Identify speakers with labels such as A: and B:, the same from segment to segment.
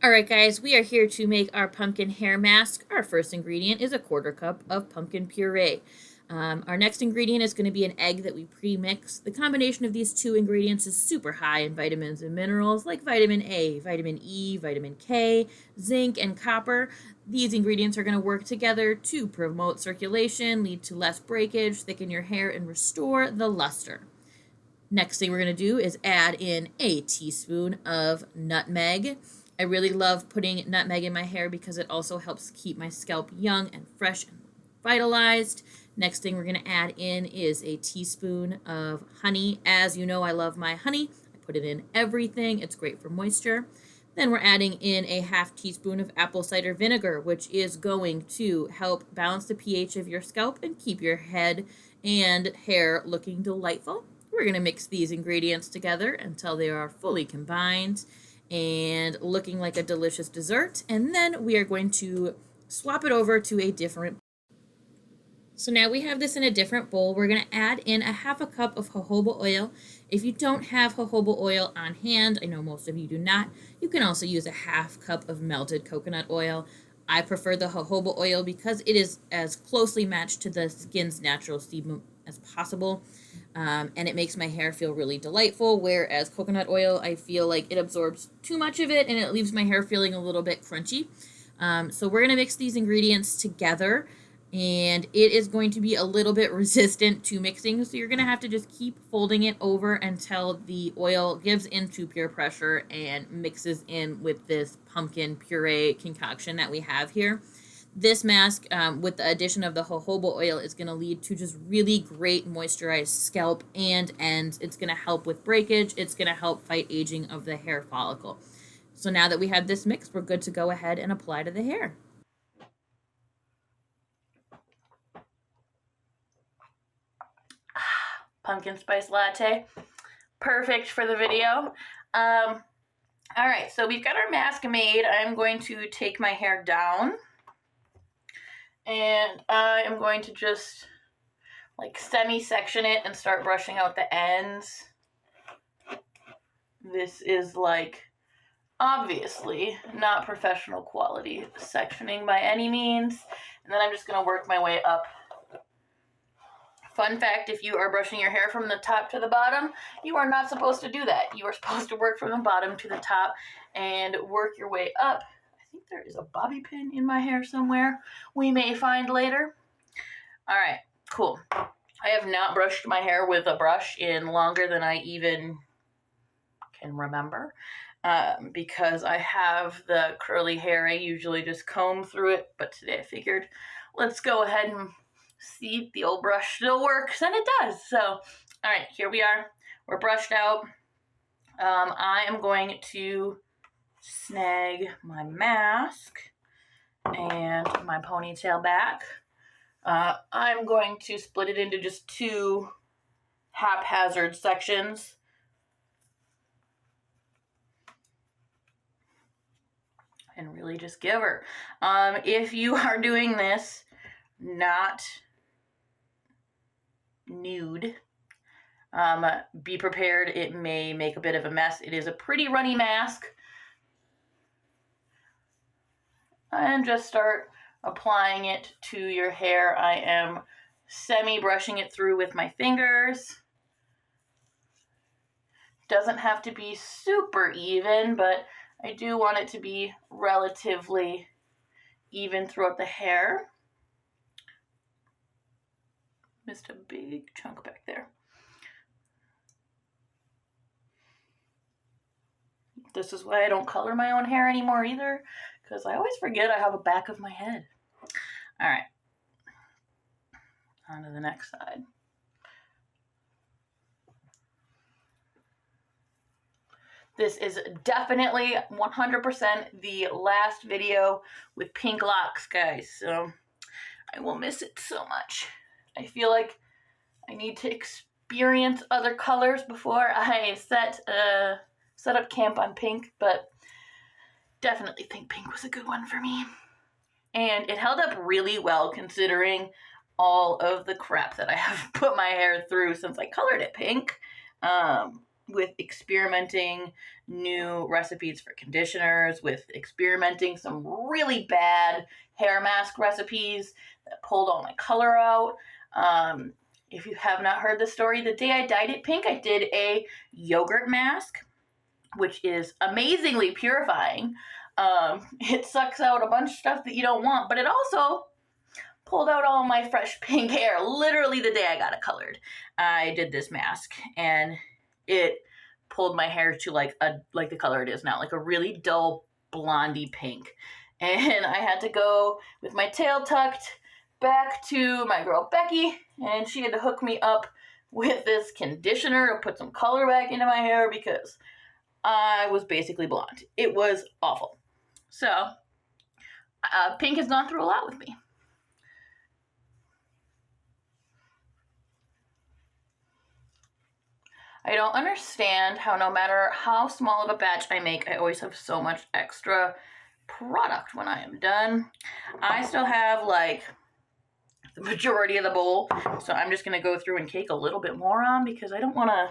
A: All right, guys, we are here to make our pumpkin hair mask. Our first ingredient is a 1/4 cup of pumpkin puree. Our next ingredient is going to be an egg that we pre-mix. The combination of these two ingredients is super high in vitamins and minerals like vitamin A, vitamin E, vitamin K, zinc, and copper. These ingredients are going to work together to promote circulation, lead to less breakage, thicken your hair, and restore the luster. Next thing we're going to do is add in a teaspoon of nutmeg. I really love putting nutmeg in my hair because it also helps keep my scalp young and fresh and vitalized. Next thing we're going to add in is a teaspoon of honey. As you know, I love my honey. I put it in everything. It's great for moisture. Then we're adding in a 1/2 teaspoon of apple cider vinegar, which is going to help balance the pH of your scalp and keep your head and hair looking delightful. We're going to mix these ingredients together until they are fully combined and looking like a delicious dessert. And then we are going to swap it over to a different. So now we have this in a different bowl. We're going to add in a 1/2 cup of jojoba oil. If you don't have jojoba oil on hand, I know most of you do not, you can also use a 1/2 cup of melted coconut oil. I prefer the jojoba oil because it is as closely matched to the skin's natural sebum as possible. And it makes my hair feel really delightful, whereas coconut oil, I feel like it absorbs too much of it and it leaves my hair feeling a little bit crunchy. So we're going to mix these ingredients together, and it is going to be a little bit resistant to mixing, so you're going to have to just keep folding it over until the oil gives into peer pressure and mixes in with this pumpkin puree concoction that we have here. This mask, with the addition of the jojoba oil, is going to lead to just really great moisturized scalp and ends. It's going to help with breakage. It's going to help fight aging of the hair follicle. So now that we have this mix, we're good to go ahead and apply to the hair. Pumpkin spice latte. Perfect for the video. All right, so we've got our mask made. I'm going to take my hair down. And I am going to just like semi-section it and start brushing out the ends. This is like obviously not professional quality sectioning by any means. And then I'm just going to work my way up. Fun fact, if you are brushing your hair from the top to the bottom, you are not supposed to do that. You are supposed to work from the bottom to the top and work your way up. I think there is a bobby pin in my hair somewhere we may find later. All right, cool. I have not brushed my hair with a brush in longer than I even can remember because I have the curly hair. I usually just comb through it, but today I figured let's go ahead and see if the old brush still works, and it does. So, all right, here we are. We're brushed out. I am going to snag my mask and my ponytail back. I'm going to split it into just 2 haphazard sections. And really just give her. If you are doing this not nude, be prepared. It may make a bit of a mess. It is a pretty runny mask. And just start applying it to your hair. I am semi-brushing it through with my fingers. Doesn't have to be super even, but I do want it to be relatively even throughout the hair. Missed a big chunk back there. This is why I don't color my own hair anymore either, because I always forget I have a back of my head. All right. On to the next side. This is definitely 100% the last video with pink locks, guys. So I will miss it so much. I feel like I need to experience other colors before I set up camp on pink, but definitely think pink was a good one for me. And it held up really well considering all of the crap that I have put my hair through since I colored it pink. with experimenting new recipes for conditioners, with experimenting some really bad hair mask recipes that pulled all my color out. If you have not heard the story, the day I dyed it pink, I did a yogurt mask, which is amazingly purifying. It sucks out a bunch of stuff that you don't want, but it also pulled out all my fresh pink hair literally the day I got it colored. I did this mask, and it pulled my hair to like the color it is now, like a really dull blondie pink. And I had to go with my tail tucked back to my girl Becky, and she had to hook me up with this conditioner to put some color back into my hair because I was basically blonde. It was awful. So pink has gone through a lot with me. I don't understand how no matter how small of a batch I make, I always have so much extra product when I am done. I still have like the majority of the bowl, so I'm just going to go through and cake a little bit more on because I don't want to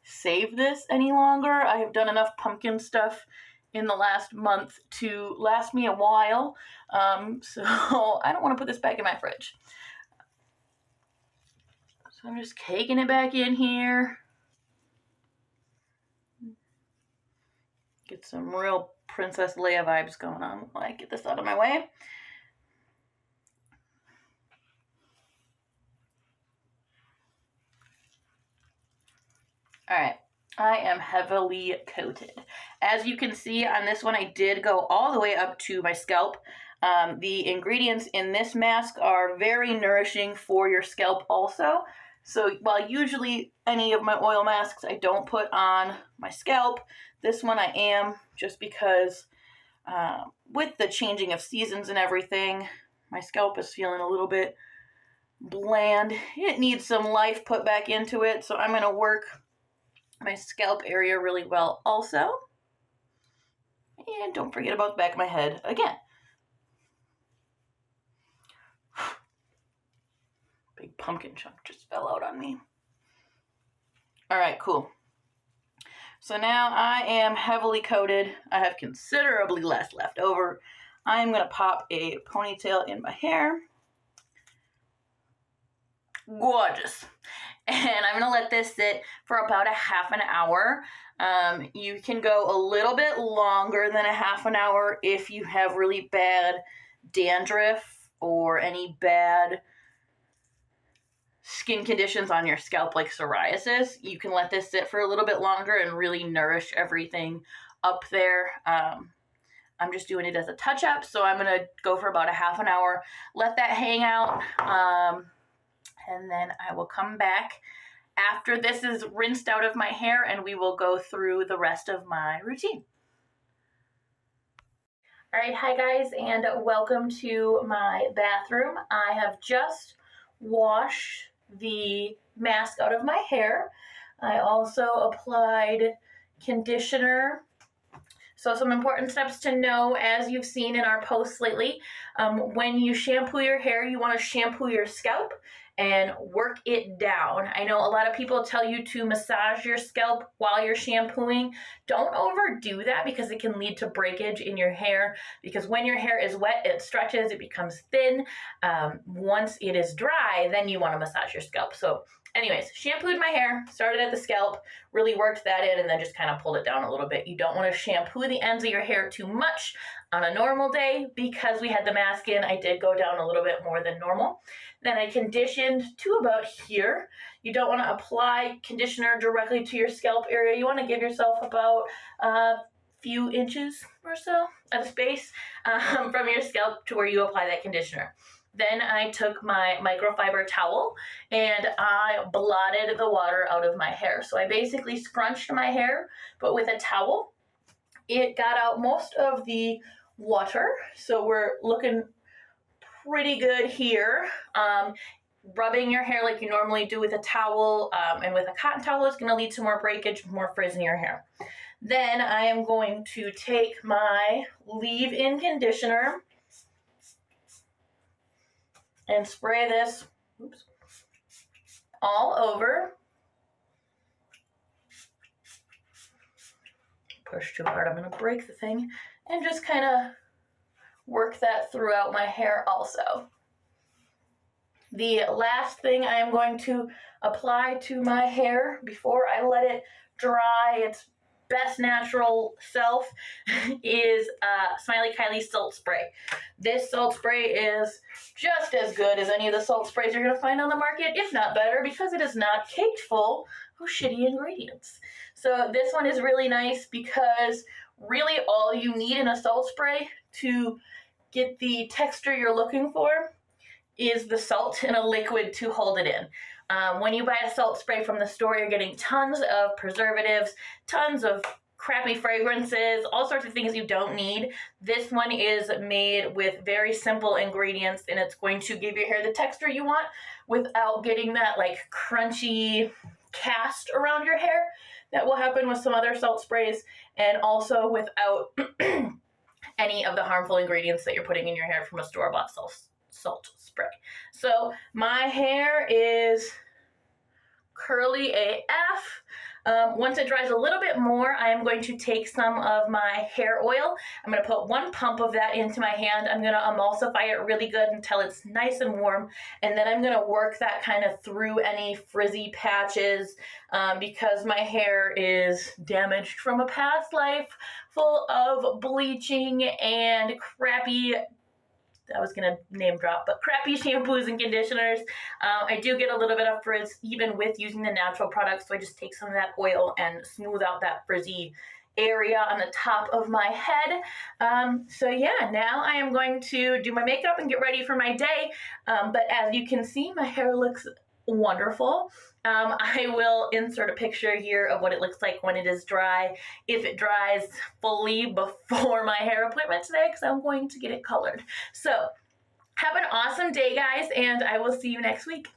A: save this any longer. I have done enough pumpkin stuff in the last month to last me a while, so I don't want to put this back in my fridge. So I'm just caking it back in here. Get some real Princess Leia vibes going on while I get this out of my way. All right, I am heavily coated. As you can see on this one, I did go all the way up to my scalp. The ingredients in this mask are very nourishing for your scalp also. So while usually any of my oil masks I don't put on my scalp, this one I am, just because with the changing of seasons and everything, my scalp is feeling a little bit bland. It needs some life put back into it, so I'm going to work my scalp area really well also. And don't forget about the back of my head again. Big pumpkin chunk just fell out on me. All right, cool. So now I am heavily coated. I have considerably less left over. I am going to pop a ponytail in my hair. Gorgeous. And I'm going to let this sit for about a half an hour. You can go a little bit longer than a half an hour if you have really bad dandruff or any bad skin conditions on your scalp like psoriasis. You can let this sit for a little bit longer and really nourish everything up there. I'm just doing it as a touch-up, so I'm going to go for about a half an hour, let that hang out, and then I will come back after this is rinsed out of my hair, and we will go through the rest of my routine. All right, hi guys, and welcome to my bathroom. I have just washed the mask out of my hair. I also applied conditioner. So some important steps to know, as you've seen in our posts lately, when you shampoo your hair, you want to shampoo your scalp and work it down. I know a lot of people tell you to massage your scalp while you're shampooing. Don't overdo that because it can lead to breakage in your hair, because when your hair is wet, it stretches, it becomes thin. Once it is dry, then you want to massage your scalp. So anyways, shampooed my hair, started at the scalp, really worked that in, and then just kind of pulled it down a little bit. You don't want to shampoo the ends of your hair too much on a normal day. Because we had the mask in, I did go down a little bit more than normal. Then I conditioned to about here. You don't want to apply conditioner directly to your scalp area. You want to give yourself about a few inches or so of space from your scalp to where you apply that conditioner. Then I took my microfiber towel and I blotted the water out of my hair. So I basically scrunched my hair, but with a towel. It got out most of the water, so we're looking pretty good here. Rubbing your hair like you normally do with a towel and with a cotton towel is going to lead to more breakage, more frizz in your hair. Then I am going to take my leave-in conditioner and spray this all over.
B: push too hard, I'm going to break the thing, and just kind of work that throughout my hair also. The last thing I am going to apply to my hair before I let it dry its best natural self is Smiley Kylie salt spray. This salt spray is just as good as any of the salt sprays you're going to find on the market, if not better, because it is not caked full of shitty ingredients. So this one is really nice because really all you need in a salt spray to get the texture you're looking for is the salt in a liquid to hold it in. When you buy a salt spray from the store, you're getting tons of preservatives, tons of crappy fragrances, all sorts of things you don't need. This one is made with very simple ingredients, and it's going to give your hair the texture you want without getting that like crunchy cast around your hair that will happen with some other salt sprays, and also without any of the harmful ingredients that you're putting in your hair from a store-bought salt spray. So my hair is curly AF. Once it dries a little bit more, I am going to take some of my hair oil. I'm going to put 1 pump of that into my hand. I'm going to emulsify it really good until it's nice and warm. And then I'm going to work that kind of through any frizzy patches because my hair is damaged from a past life full of bleaching and crappy, I was going to name drop, but crappy shampoos and conditioners. I do get a little bit of frizz even with using the natural products, so I just take some of that oil and smooth out that frizzy area on the top of my head. So yeah, now I am going to do my makeup and get ready for my day. But as you can see, my hair looks wonderful. I will insert a picture here of what it looks like when it is dry, if it dries fully before my hair appointment today, because I'm going to get it colored. So have an awesome day, guys, and I will see you next week.